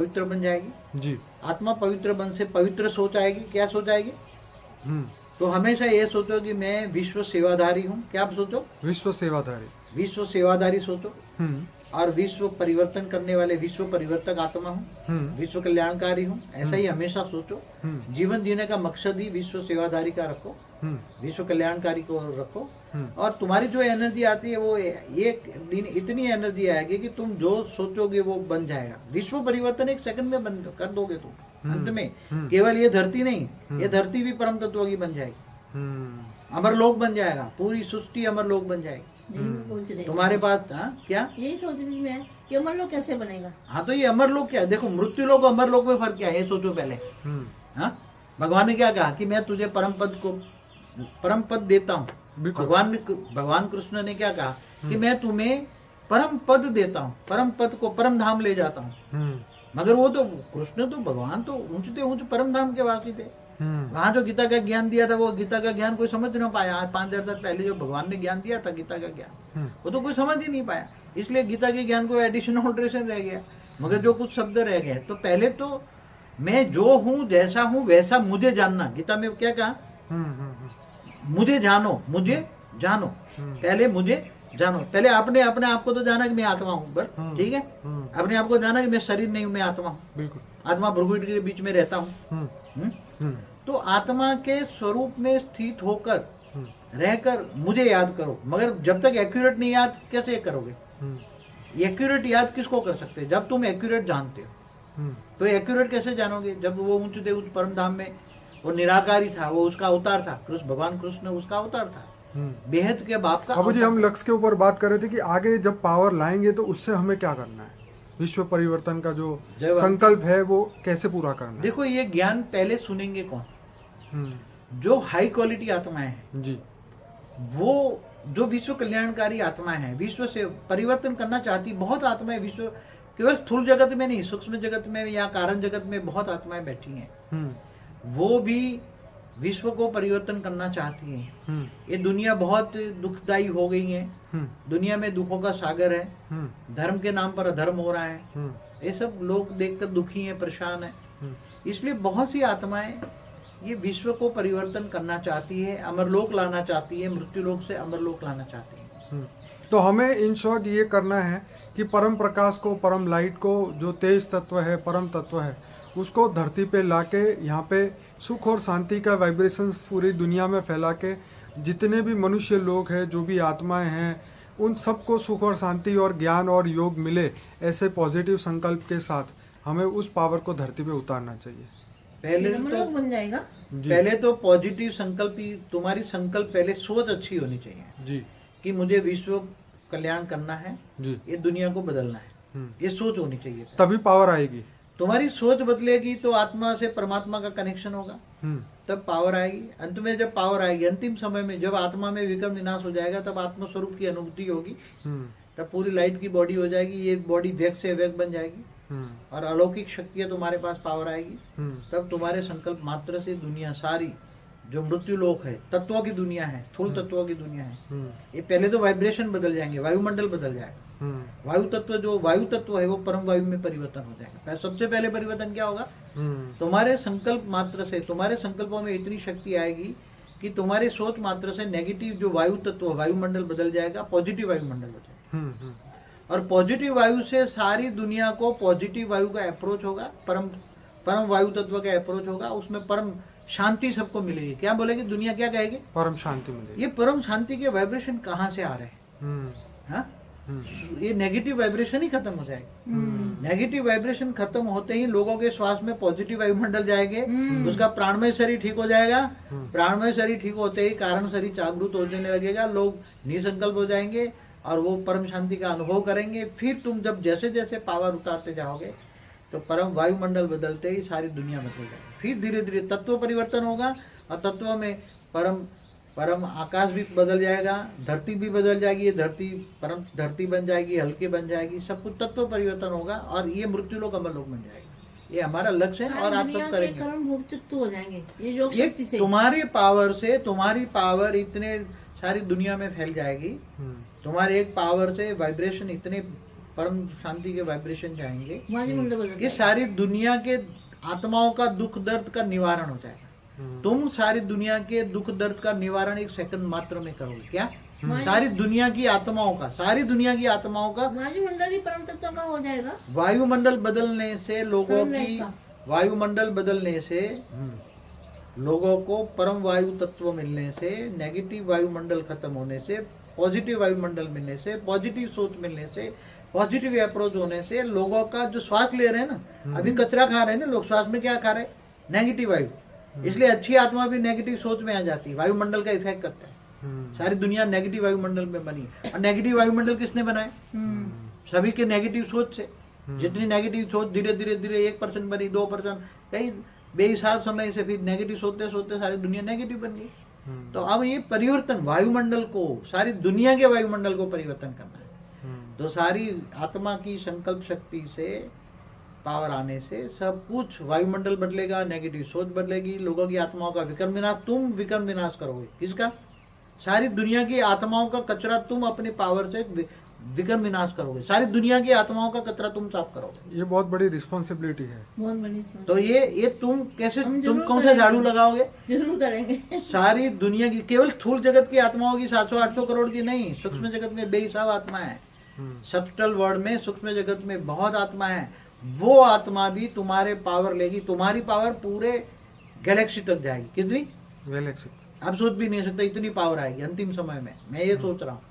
पवित्र बन जाएगी जी। आत्मा। पवित्र बन से पवित्र सोच आएगी। क्या सोच आएगी? तो हमेशा ये सोचो कि मैं विश्व सेवाधारी हूँ। क्या सोचो? विश्व सेवाधारी। विश्व सेवाधारी सोचो। हम्म और विश्व परिवर्तन करने वाले विश्व परिवर्तक आत्मा हूँ, विश्व कल्याणकारी हूँ, ऐसा ही हमेशा सोचो। जीवन जीने का मकसद ही विश्व सेवाधारी का रखो, विश्व कल्याणकारी को रखो। और तुम्हारी जो एनर्जी आती है वो एक दिन इतनी एनर्जी आएगी कि तुम जो सोचोगे वो बन जाएगा। विश्व परिवर्तन एक सेकंड में बन कर दोगे तुम। अंत में केवल ये धरती नहीं, ये धरती भी परम तत्व की बन जाएगी, अमरलोक बन जाएगा, पूरी सृष्टि अमरलोक बन जाएगी। तुम्हारे पास क्या यही सोच रही मैं कि अमरलोक कैसे बनेगा? हाँ, तो ये अमरलोक क्या है? देखो, मृत्युलोक और अमरलोक में फर्क क्या है ये सोचो पहले। हाँ, भगवान ने क्या कहा कि मैं तुझे परम पद देता हूँ। भगवान कृष्ण ने क्या कहा कि मैं तुम्हें परम पद देता हूँ, परम पद को परम धाम ले जाता हूँ। मगर वो तो कृष्ण तो भगवान तो ऊंचते ऊंच परम धाम के वासी थे। वहां जो गीता का ज्ञान दिया था वो गीता का ज्ञान कोई समझ नहीं पाया। आज 5000 साल पहले जो भगवान ने ज्ञान दिया था गीता का ज्ञान, वो तो कोई समझ ही नहीं पाया। इसलिए गीता के ज्ञान को एडिशन ऑल्ट्रेशन रह गया, मगर जो कुछ शब्द रह गए। तो पहले तो मैं जो हूँ, जैसा हूँ वैसा मुझे जानना। गीता में क्या कहा? मुझे जानो, मुझे जानो। पहले मुझे जानो। पहले आपने अपने आप को तो जाना कि मैं आत्मा हूँ, बस ठीक है। अपने आप को जाना कि मैं शरीर नहीं हूँ, मैं आत्मा हूँ। आत्मा भ्रुकुटी के बीच में रहता हूँ। तो आत्मा के स्वरूप में स्थित होकर रहकर मुझे याद करो। मगर जब तक एक्यूरेट नहीं याद कैसे करोगे? एक्यूरेट याद किसको कर सकते? जब तुम एक्यूरेट जानते हो। तो एक्यूरेट कैसे जानोगे? जब वो ऊंचे उस परम धाम में वो निराकारी था, वो उसका अवतार था। भगवान कृष्ण उसका अवतार था, बेहद के बाप का। अब जी हम लक्ष्य के ऊपर बात कर रहे थे कि आगे जब पावर लाएंगे तो उससे हमें क्या करना है? विश्व परिवर्तन का जो संकल्प है वो कैसे पूरा करना है? देखो, ये ज्ञान पहले सुनेंगे कौन? जो हाई क्वालिटी आत्माएं हैं जी, वो जो विश्व कल्याणकारी आत्मा है, विश्व से परिवर्तन करना चाहती बहुत आत्माएं विश्व केवल स्थूल जगत में नहीं, सूक्ष्म जगत में या कारण जगत में बहुत आत्माएं बैठी हैं। वो भी विश्व को परिवर्तन करना चाहती हैं। ये दुनिया बहुत दुखदायी हो गई है, दुनिया में दुखों का सागर है, धर्म के नाम पर अधर्म हो रहा है। ये सब लोग देखकर दुखी हैं, परेशान हैं। इसलिए बहुत सी आत्माएं ये विश्व को परिवर्तन करना चाहती है, अमरलोक लाना चाहती है, मृत्युलोक से अमरलोक लाना चाहती है। तो हमें इन शॉर्ट ये करना है कि परम प्रकाश को, परम लाइट को, जो तेज तत्व है, परम तत्व है, उसको धरती पे लाके यहाँ पे सुख और शांति का वाइब्रेशंस पूरी दुनिया में फैला के जितने भी मनुष्य लोग हैं, जो भी आत्माएं हैं, उन सबको सुख और शांति और ज्ञान और योग मिले, ऐसे पॉजिटिव संकल्प के साथ हमें उस पावर को धरती पे उतारना चाहिए। पहले तो बन जाएगा। पहले तो पॉजिटिव संकल्प ही तुम्हारी संकल्प, पहले सोच अच्छी होनी चाहिए जी कि मुझे विश्व कल्याण करना है जी, ये दुनिया को बदलना है, ये सोच होनी चाहिए। तभी पावर आएगी। तुम्हारी सोच बदलेगी तो आत्मा से परमात्मा का कनेक्शन होगा, तब पावर आएगी। अंत में जब पावर आएगी, अंतिम समय में जब आत्मा में विक्रम विनाश हो जाएगा, तब आत्म स्वरूप की अनुभूति होगी, तब पूरी लाइट की बॉडी हो जाएगी। ये बॉडी व्यक्त से व्यक्त बन जाएगी और अलौकिक शक्तियां तुम्हारे पास पावर आएगी। तब तुम्हारे संकल्प मात्र से दुनिया सारी जो मृत्यु लोक है, तत्वों की दुनिया है, स्थूल तत्वों की दुनिया है, ये पहले तो वाइब्रेशन बदल जाएंगे, वायुमंडल बदल जाएगा। वायु तत्व जो वायु तत्व है वो परम वायु में परिवर्तन हो जाएगा। सबसे पहले परिवर्तन क्या होगा? तुम्हारे संकल्प मात्र से, तुम्हारे संकल्पों में इतनी शक्ति आएगी कि तुम्हारे सोच मात्र से नेगेटिव जो वायु तत्व वायुमंडल बदल जाएगा, पॉजिटिव वायुमंडल हो जाएगा। और पॉजिटिव वायु से सारी दुनिया को पॉजिटिव वायु का अप्रोच होगा, परम वायु तत्व का अप्रोच होगा, उसमें परम शांति सबको मिलेगी। क्या बोलेगी दुनिया? क्या कहेगी? परम शांति मिलेगी। ये परम शांति के वाइब्रेशन कहाँ से आ रहे हैं? ये नेगेटिव वाइब्रेशन ही खत्म हो जाएगी। नेगेटिव वाइब्रेशन खत्म होते ही लोगों के श्वास में पॉजिटिव वायुमंडल जाएंगे, उसका प्राणमय शरीर ठीक हो जाएगा। प्राणमय शरीर ठीक होते ही कारण शरीर जागृत होने लगेगा, लोग निसंकल्प हो जाएंगे और वो परम शांति का अनुभव करेंगे। फिर तुम जब जैसे जैसे पावर उतारते जाओगे तो परम वायुमंडल बदलते ही सारी दुनिया बदल जाएगी। फिर धीरे धीरे तत्व परिवर्तन होगा और तत्व में परम आकाश भी बदल जाएगा, धरती भी बदल जाएगी। ये धरती परम धरती बन जाएगी, हल्की बन जाएगी, सब कुछ तत्व परिवर्तन होगा और ये मृत्युलोक अमरलोक बन जाएगी। ये हमारा लक्ष्य है और आप सब करेंगे। हो जाएंगे ये योग शक्ति से। तुम्हारी पावर से, तुम्हारी पावर इतने सारी दुनिया में फैल जाएगी, तुम्हारे एक पावर से वाइब्रेशन इतने परम शांति के वाइब्रेशन जाएंगे, वायुमंडल बदल ये जाएगा। सारी दुनिया के आत्माओं का दुख दर्द का निवारण हो जाएगा। तुम सारी दुनिया के दुख दर्द का निवारण एक सेकंड मात्र में करोगे। क्या? सारी दुनिया की आत्माओं का, सारी दुनिया की आत्माओं का वायुमंडल ही परम तत्व का हो जाएगा। वायुमंडल बदलने से लोगों परम की, का। वायुमंडल बदलने से लोगों को परम वायु तत्व मिलने से, नेगेटिव वायुमंडल खत्म होने से, पॉजिटिव वायुमंडल मिलने से, पॉजिटिव सोच मिलने से, पॉजिटिव अप्रोच होने से लोगों का जो श्वास ले रहे हैं ना, अभी कचरा खा रहे हैं ना लोग, श्वास में क्या खा रहे हैं? नेगेटिव वायु। इसलिए अच्छी आत्मा भी नेगेटिव सोच में आ जाती है, वायुमंडल का इफेक्ट करता है। सारी दुनिया नेगेटिव वायुमंडल में बनी, और नेगेटिव वायुमंडल किसने बनाए? सभी के नेगेटिव सोच से। जितनी नेगेटिव सोच धीरे धीरे धीरे 1% बनी, 2%, कई बेहिसाब समय से फिर नेगेटिव सोचते सोचते सारी दुनिया नेगेटिव बन गई। तो अब ये परिवर्तन वायुमंडल को, सारी दुनिया के वायुमंडल को परिवर्तन करना है। तो सारी आत्मा की संकल्प शक्ति से, पावर आने से सब कुछ वायुमंडल बदलेगा, नेगेटिव सोच बदलेगी, लोगों की आत्माओं का विक्रम विनाश, तुम विक्रम विनाश करोगे। किसका? सारी दुनिया की आत्माओं का कचरा तुम अपनी पावर से विक्रम विनाश करोगे। सारी दुनिया की आत्माओं का कचरा तुम साफ करोगे। ये बहुत बड़ी रिस्पॉन्सिबिलिटी है। बहुत बड़ी समस्या। तो ये तुम कैसे, हम तुम जरूर कौन सा करेंगे। झाड़ू लगाओगे? जरूर करेंगे। सारी दुनिया की, केवल स्थूल जगत की आत्माओं की 700-800 करोड़ की नहीं, सूक्ष्म जगत में बेहिसाब आत्मा है। सब्स्टल वर्ल्ड में, सूक्ष्म जगत में बहुत आत्मा है। वो आत्मा भी तुम्हारे पावर लेगी, तुम्हारी पावर पूरे गैलेक्सी तक जाएगी। कितनी? गैलेक्सी। आप सोच भी नहीं सकते इतनी पावर आएगी अंतिम समय में। मैं ये सोच रहा हूँ।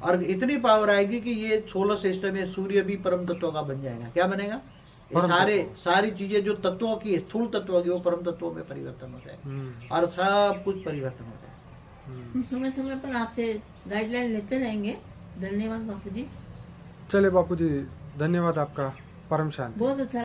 और इतनी पावर आएगी कि ये सोलर सिस्टम में सूर्य भी परम तत्व का बन जाएगा। क्या बनेगा? ये सारी चीजें जो तत्वों की, स्थूल तत्वों की, वो परम तत्वों में परिवर्तन हो जाएगा और सब कुछ परिवर्तन हो जाएगा। हम समय समय पर आपसे गाइडलाइन लेते रहेंगे। धन्यवाद बापू जी। चले बापू जी, धन्यवाद आपका। परम शांति। बहुत अच्छा